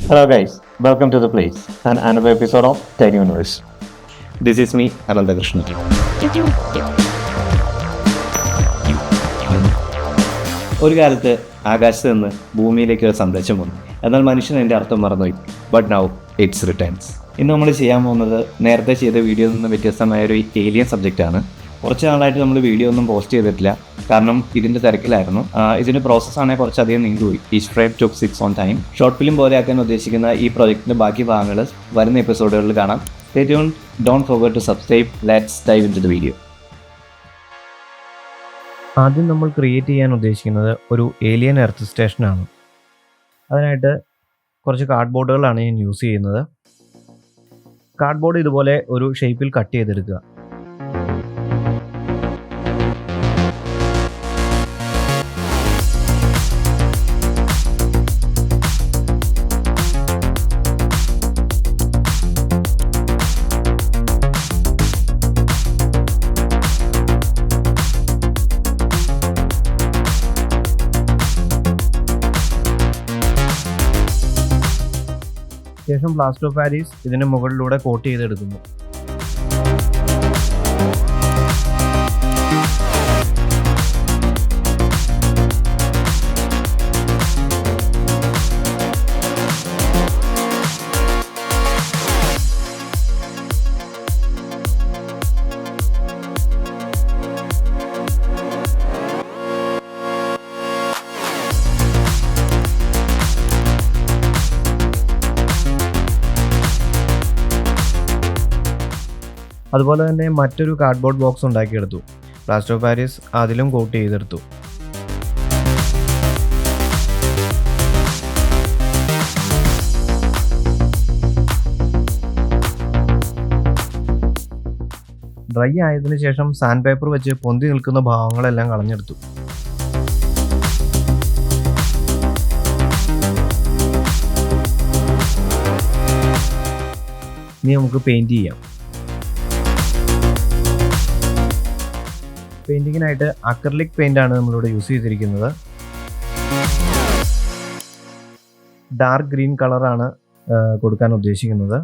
Hello guys, welcome to the place and another episode of Tiny Universe. This is me, Aralda Krishna. ഒരു കാലത്ത് ആകാശത്ത് നിന്ന് ഭൂമിയിലേക്ക് ഒരു സന്ദേശം വന്നു. എന്നാൽ മനുഷ്യൻ അതിൻ്റെ അർത്ഥം മറന്നുപോയി. But now it's returns. ഇന്ന് നമ്മൾ ചെയ്യാൻ പോകുന്നത് നേരത്തെ ചെയ്ത വീഡിയോയിൽ നിന്ന് വ്യത്യസ്തമായ ഒരു ഏലിയൻ സബ്ജക്റ്റാണ്. കുറച്ച് നാളായിട്ട് നമ്മൾ വീഡിയോ ഒന്നും പോസ്റ്റ് ചെയ്തിട്ടില്ല, കാരണം ഇതിൻ്റെ തിരക്കിലായിരുന്നു. ഇതിൻ്റെ പ്രോസസ്സാണെങ്കിൽ കുറച്ചധികം നീണ്ടുപോയി. Each frame took 6 on time. Short film പോലെ ആക്കാൻ ഉദ്ദേശിക്കുന്ന ഈ പ്രോജക്റ്റിൻ്റെ ബാക്കി ഭാഗങ്ങൾ വരുന്ന എപ്പിസോഡുകളിൽ കാണാം. Stay tuned. Don't forget to subscribe. Let's dive into the video. ആദ്യം നമ്മൾ ക്രിയേറ്റ് ചെയ്യാൻ ഉദ്ദേശിക്കുന്നത് ഒരു ഏലിയൻ എർത്ത് സ്റ്റേഷനാണ്. അതിനായിട്ട് കുറച്ച് കാർഡ്ബോർഡുകളാണ് ഞാൻ യൂസ് ചെയ്യുന്നത്. കാർഡ്ബോർഡ് ഇതുപോലെ ഒരു ഷേപ്പിൽ കട്ട് ചെയ്തെടുക്കുക. ശേഷം പ്ലാസ്റ്റർ ഓഫ് പാരീസ് ഇതിന് മുകളിലൂടെ കോട്ട് ചെയ്തെടുക്കുന്നു. അതുപോലെ തന്നെ മറ്റൊരു കാർഡ്ബോർഡ് ബോക്സ് ഉണ്ടാക്കിയെടുത്തു. പ്ലാസ്റ്റർ ഓഫ് പാരീസ് അതിലും കോട്ട് ചെയ്തെടുത്തു. ഡ്രൈ ആയതിനു ശേഷം സാൻഡ് പേപ്പർ വെച്ച് പൊന്തി നിൽക്കുന്ന ഭാഗങ്ങളെല്ലാം കളഞ്ഞെടുത്തു. ഇനി നമുക്ക് പെയിൻറ് ചെയ്യാം. പെയിൻറ്റിങ്ങിനായിട്ട് അക്രലിക് പെയിൻ്റാണ് നമ്മളിവിടെ യൂസ് ചെയ്തിരിക്കുന്നത്. ഡാർക്ക് ഗ്രീൻ കളറാണ് കൊടുക്കാൻ ഉദ്ദേശിക്കുന്നത്.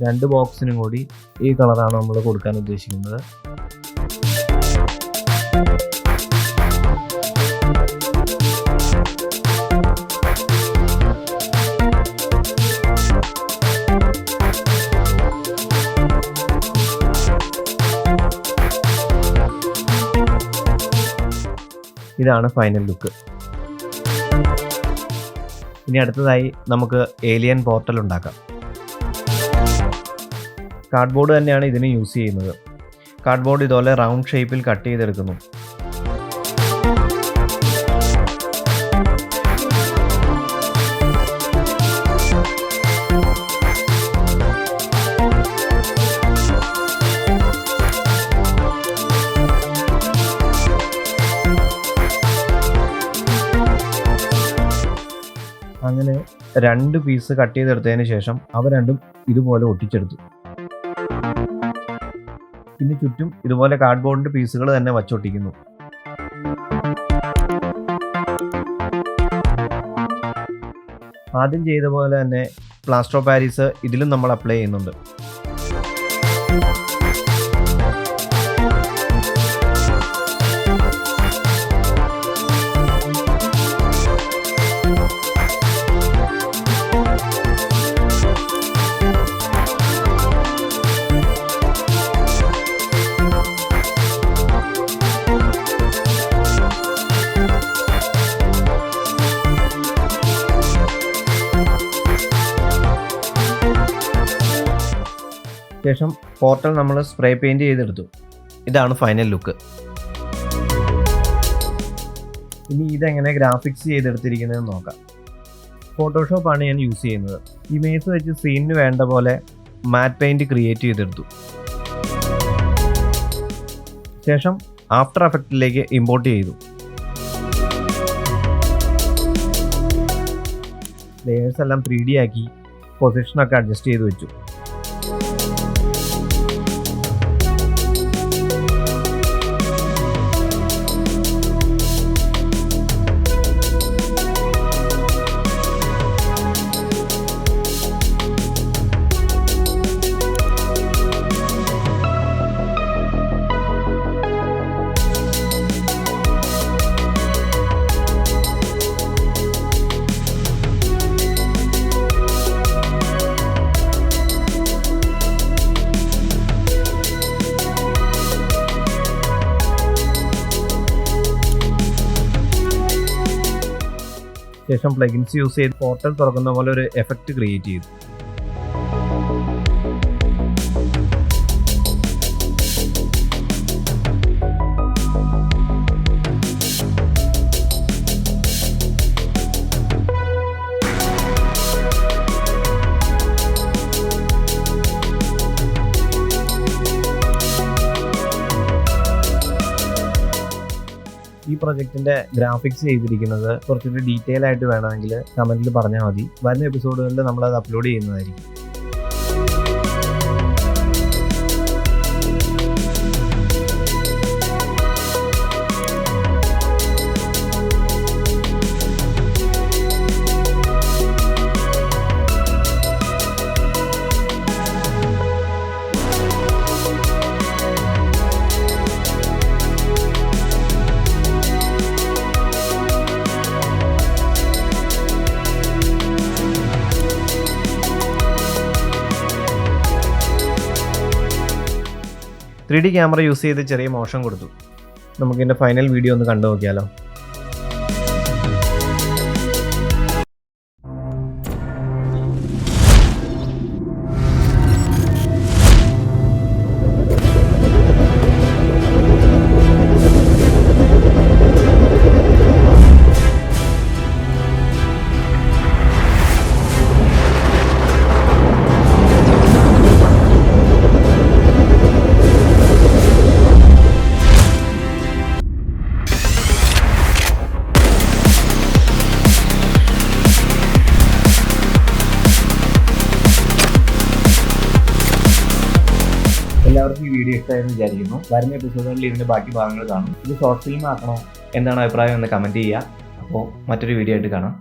രണ്ട് ബോക്സിനും കൂടി ഈ കളറാണ് നമ്മൾ കൊടുക്കാൻ ഉദ്ദേശിക്കുന്നത്. ഇതാണ് ഫൈനൽ ലുക്ക്. ഇനി അടുത്തതായി നമുക്ക് ഏലിയൻ പോർട്ടൽ ഉണ്ടാക്കാം. കാർഡ്ബോർഡ് തന്നെയാണ് ഇതിന് യൂസ് ചെയ്യുന്നത്. കാർഡ്ബോർഡ് ഇതുപോലെ റൗണ്ട് ഷേപ്പിൽ കട്ട് ചെയ്തെടുക്കുന്നു. അങ്ങനെ 2 പീസ് കട്ട് ചെയ്തെടുത്തതിന് ശേഷം അവ രണ്ടും ഇതുപോലെ ഒട്ടിച്ചെടുത്തു. പിന്നെ ചുറ്റും ഇതുപോലെ കാർഡ്ബോർഡിൻ്റെ പീസുകൾ തന്നെ വച്ചൊട്ടിക്കുന്നു. ആദ്യം ചെയ്ത പോലെ തന്നെ പ്ലാസ്റ്റർ ഓഫ് പാരീസ് ഇതിലും നമ്മൾ അപ്ലൈ ചെയ്യുന്നുണ്ട്. ശേഷം പോർട്ടൽ നമ്മൾ സ്പ്രേ പെയിൻറ് ചെയ്തെടുത്തു. ഇതാണ് ഫൈനൽ ലുക്ക്. ഇനി ഇതെങ്ങനെ ഗ്രാഫിക്സ് ചെയ്തെടുത്തിരിക്കുന്നതെന്ന് നോക്കാം. ഫോട്ടോഷോപ്പാണ് ഞാൻ യൂസ് ചെയ്യുന്നത്. ഇമേജ് വെച്ച് സീനിന് വേണ്ട പോലെ മാറ്റ് പെയിൻറ് ക്രിയേറ്റ് ചെയ്തെടുത്തു. ശേഷം ആഫ്റ്റർ എഫക്റ്റിലേക്ക് ഇമ്പോർട്ട് ചെയ്തു. ലേയേഴ്സ് എല്ലാം 3D ആക്കി പൊസിഷനൊക്കെ അഡ്ജസ്റ്റ് ചെയ്ത് വെച്ചു. ശേഷം പ്ലഗിൻസ് യൂസ് ചെയ്ത് പോർട്ടൽ തുറക്കുന്ന പോലെ ഒരു എഫക്റ്റ് ക്രിയേറ്റ് ചെയ്തു. ഈ പ്രൊജക്റ്റിന്റെ ഗ്രാഫിക്സ് ചെയ്തിരിക്കുന്നത് കുറച്ചുകൂടി ഡീറ്റെയിൽ ആയിട്ട് വേണമെങ്കിൽ കമന്റിൽ പറഞ്ഞാൽ മതി. വരുന്ന എപ്പിസോഡുകളിൽ നമ്മളത് അപ്ലോഡ് ചെയ്യുന്നതായിരിക്കും. ത്രീ ഡി ക്യാമറ യൂസ് ചെയ്ത് ചെറിയ മോഷൻ കൊടുത്തു. നമുക്കിതിൻ്റെ ഫൈനൽ വീഡിയോ ഒന്ന് കണ്ടു നോക്കിയാലോ. എല്ലാവർക്കും ഈ വീഡിയോ ഇഷ്ടമായെന്ന് വിചാരിക്കുന്നു. വരുന്ന എപ്പിസോഡുകളിൽ ഇതിൻ്റെ ബാക്കി ഭാഗങ്ങൾ കാണും. ഇത് ഷോർട്ട് ഫിലിം ആക്കണോ, എന്താണ് അഭിപ്രായം എന്ന് കമൻറ്റ് ചെയ്യുക. അപ്പോൾ മറ്റൊരു വീഡിയോ ആയിട്ട് കാണാം.